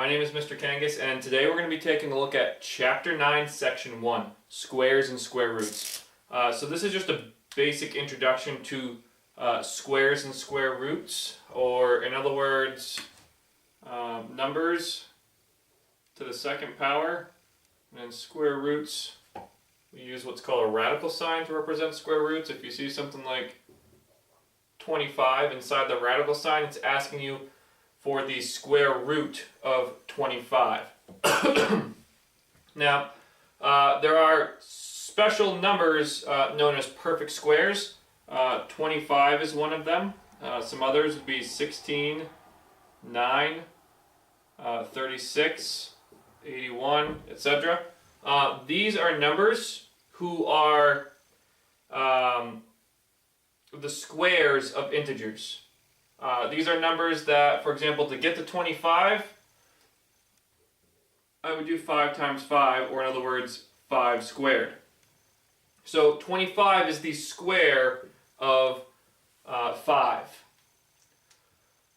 My name is Mr. Kangas, and today we're going to be taking a look at Chapter 9, Section 1, Squares and Square Roots. So this is just a basic introduction to squares and square roots, or in other words, numbers to the second power, and then square roots. We use what's called a radical sign to represent square roots. If you see something like 25 inside the radical sign, it's asking you for the square root of 25. Now, there are special numbers known as perfect squares. 25 is one of them. Some others would be 16, 9, 36, 81, etc. These are numbers who are the squares of integers. These are numbers that, for example, to get to 25, I would do 5 times 5, or in other words, 5 squared. So 25 is the square of 5.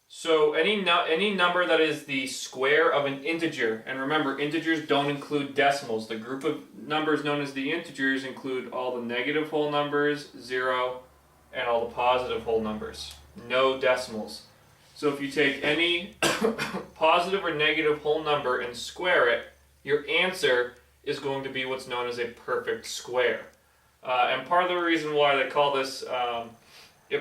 So any number that is the square of an integer, and remember, integers don't include decimals. The group of numbers known as the integers include all the negative whole numbers, 0, and all the positive whole numbers. No decimals. So if you take any positive or negative whole number and square it, your answer is going to be what's known as a perfect square. And part of the reason why they call this a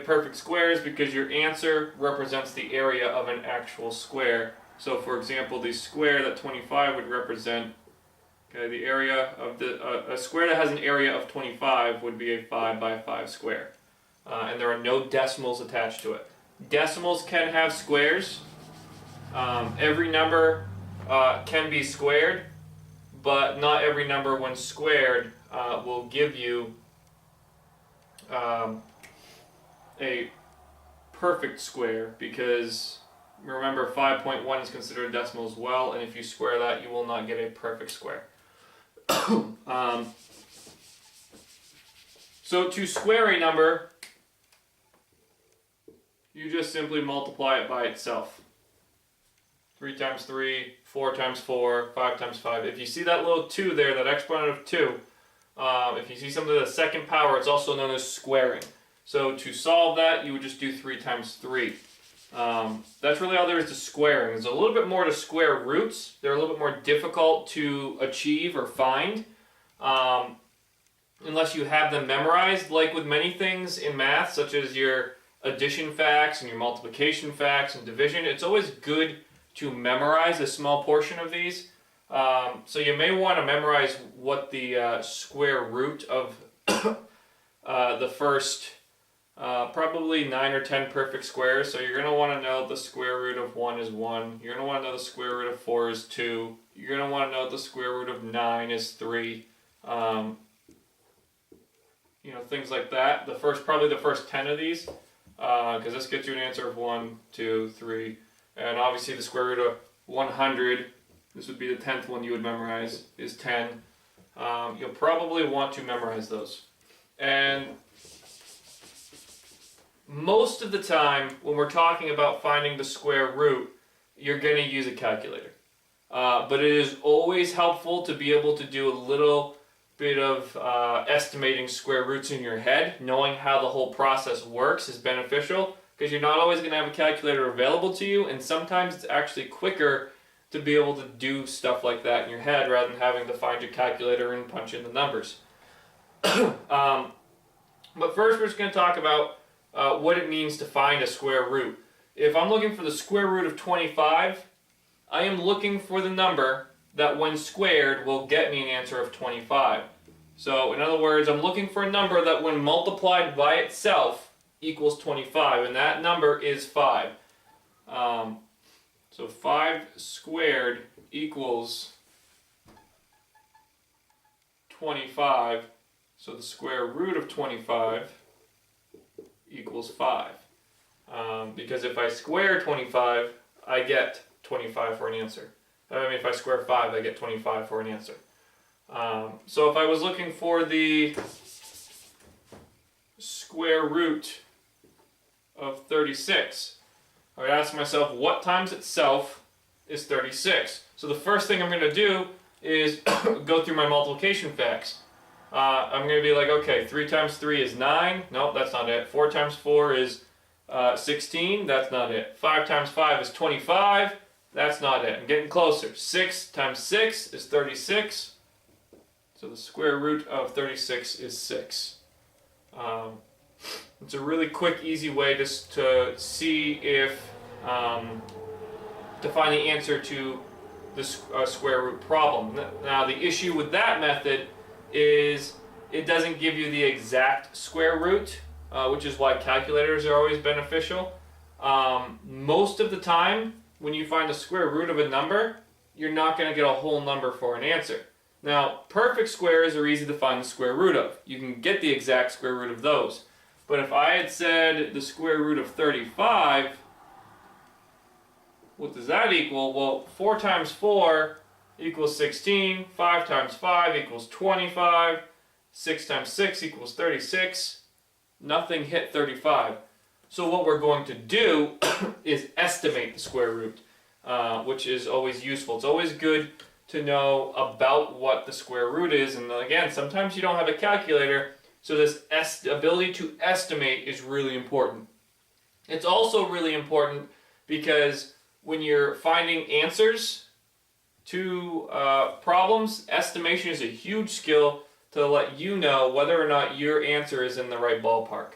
perfect square is because your answer represents the area of an actual square. So for example, the square that 25 would represent, okay, the area of a square that has an area of 25 would be a 5 by 5 square. And there are no decimals attached to it. Decimals can have squares. Every number can be squared, but not every number when squared will give you a perfect square, because remember 5.1 is considered a decimal as well, and if you square that you will not get a perfect square. So to square a number, you just simply multiply it by itself. 3 times 3, 4 times 4, 5 times 5. If you see that little 2 there, that exponent of 2, if you see something to the second power, it's also known as squaring. So to solve that, you would just do 3 times 3. That's really all there is to squaring. There's a little bit more to square roots. They're a little bit more difficult to achieve or find, unless you have them memorized, like with many things in math, such as your addition facts and your multiplication facts and division. It's always good to memorize a small portion of these. So you may want to memorize what the square root of the first probably 9 or 10 perfect squares. So you're going to want to know the square root of 1 is 1. You're going to want to know the square root of 4 is 2. You're going to want to know the square root of 9 is 3. Things like that. Probably the first 10 of these, because this gets you an answer of 1, 2, 3. And obviously the square root of 100, this would be the 10th one you would memorize, is 10. You'll probably want to memorize those. And most of the time, when we're talking about finding the square root, you're going to use a calculator. But it is always helpful to be able to do a little bit of estimating square roots in your head. Knowing how the whole process works is beneficial, because you're not always going to have a calculator available to you, and sometimes it's actually quicker to be able to do stuff like that in your head rather than having to find your calculator and punch in the numbers. But first we're just going to talk about what it means to find a square root. If I'm looking for the square root of 25, I am looking for the number that when squared will get me an answer of 25. So in other words, I'm looking for a number that when multiplied by itself equals 25, and that number is 5. So 5 squared equals 25. So the square root of 25 equals 5. Because if I square 25, I get 25 for an answer. If I square 5, I get 25 for an answer. So if I was looking for the square root of 36, I would ask myself what times itself is 36. So the first thing I'm going to do is go through my multiplication facts. I'm going to be like, okay, 3 times 3 is 9. Nope, that's not it. 4 times 4 is 16. That's not it. 5 times 5 is 25. That's not it. I'm getting closer. 6 times 6 is 36. So the square root of 36 is 6. It's a really quick, easy way just to see if, to find the answer to the square root problem. Now the issue with that method is it doesn't give you the exact square root, which is why calculators are always beneficial. Most of the time, when you find the square root of a number, you're not going to get a whole number for an answer. Now, perfect squares are easy to find the square root of. You can get the exact square root of those. But if I had said the square root of 35, what does that equal? Well, 4 times 4 equals 16, 5 times 5 equals 25, 6 times 6 equals 36. Nothing hit 35. So what we're going to do is estimate the square root, which is always useful. It's always good to know about what the square root is. And again, sometimes you don't have a calculator, so this ability to estimate is really important. It's also really important because when you're finding answers to problems, estimation is a huge skill to let you know whether or not your answer is in the right ballpark.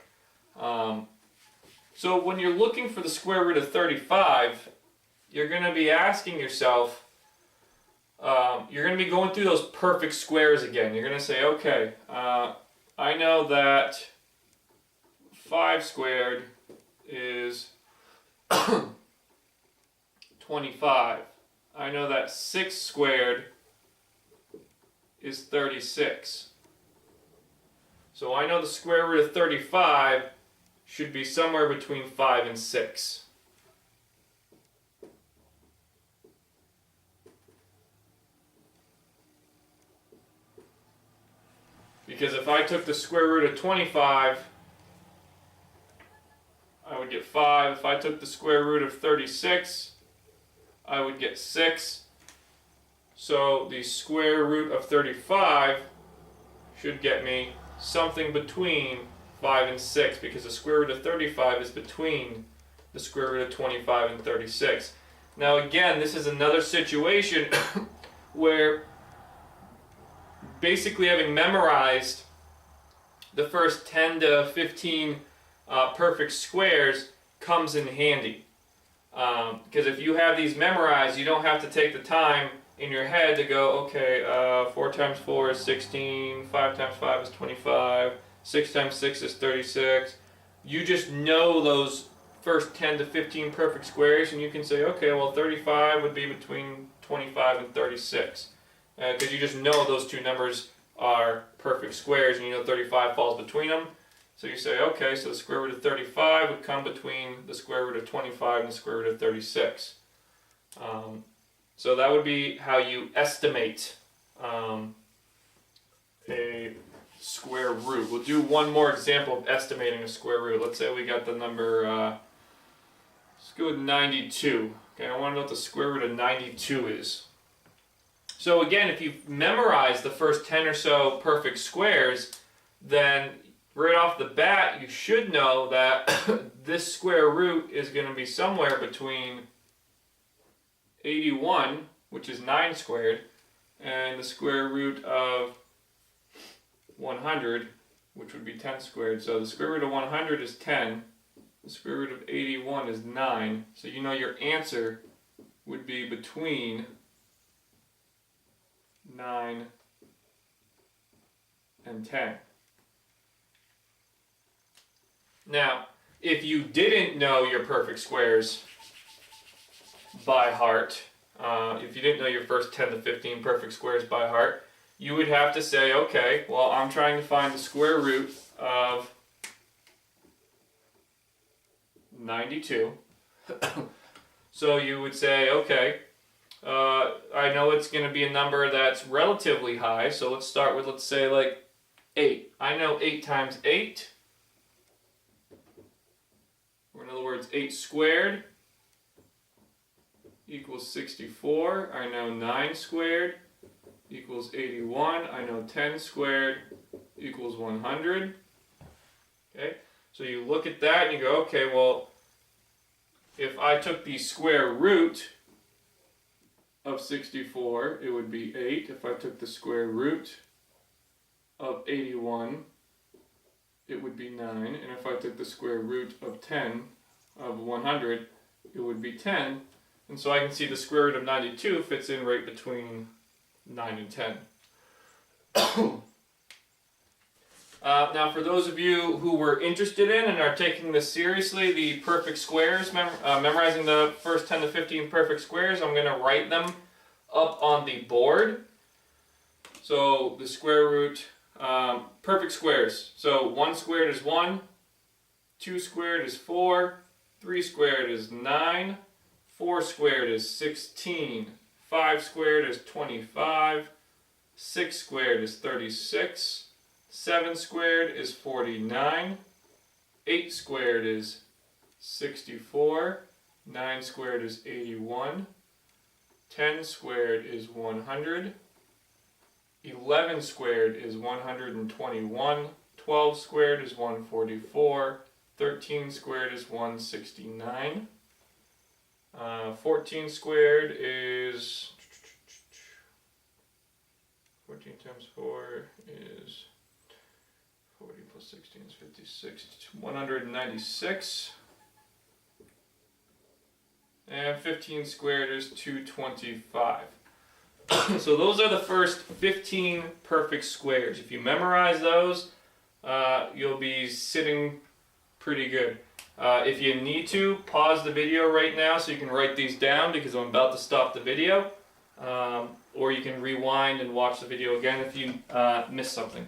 So when you're looking for the square root of 35, you're going to be asking yourself, you're going to be going through those perfect squares again. You're going to say, okay, I know that 5 squared is 25. I know that 6 squared is 36. So I know the square root of 35 should be somewhere between 5 and 6. Because if I took the square root of 25, I would get 5. If I took the square root of 36, I would get 6. So the square root of 35 should get me something between 5 and 6, because the square root of 35 is between the square root of 25 and 36. Now again, this is another situation where basically having memorized the first 10 to 15 perfect squares comes in handy. Because if you have these memorized, you don't have to take the time in your head to go, okay, 4 times 4 is 16, 5 times 5 is 25, 6 times 6 is 36. You just know those first 10 to 15 perfect squares, and you can say, okay, well 35 would be between 25 and 36. Because you just know those two numbers are perfect squares, and you know 35 falls between them. So you say, okay, so the square root of 35 would come between the square root of 25 and the square root of 36. So that would be how you estimate a square root. We'll do one more example of estimating a square root. Let's say we got the number, let's go with 92. Okay, I want to know what the square root of 92 is. So again, if you've memorized the first 10 or so perfect squares, then right off the bat, you should know that this square root is going to be somewhere between 81, which is 9 squared, and the square root of 100, which would be 10 squared. So the square root of 100 is 10. The square root of 81 is 9. So you know your answer would be between 9 and 10. Now, if you didn't know your perfect squares by heart, if you didn't know your first 10 to 15 perfect squares by heart, you would have to say, okay, well, I'm trying to find the square root of 92. So you would say, okay, I know it's going to be a number that's relatively high, so let's start with, let's say, like 8. I know 8 times 8, or in other words, 8 squared equals 64. I know 9 squared equals 81. I know 10 squared equals 100. Okay, so you look at that and you go, okay, well, if I took the square root of 64, it would be 8. If I took the square root of 81, it would be 9. And if I took the square root of 10 of 100, it would be 10. And so I can see the square root of 92 fits in right between 9 and 10. Now, for those of you who were interested in and are taking this seriously, the perfect squares, memorizing the first 10 to 15 perfect squares, I'm going to write them up on the board. So the square root, perfect squares. So 1 squared is 1, 2 squared is 4, 3 squared is 9, 4 squared is 16, 5 squared is 25, 6 squared is 36, 7 squared is 49, 8 squared is 64, 9 squared is 81, 10 squared is 100, 11 squared is 121, 12 squared is 144, 13 squared is 169, 14 squared is 14 times 4 is 40 plus 16 is 56, 196, and 15 squared is 225. So those are the first 15 perfect squares. If you memorize those, you'll be sitting pretty good. If you need to, pause the video right now so you can write these down because I'm about to stop the video. Or you can rewind and watch the video again if you missed something.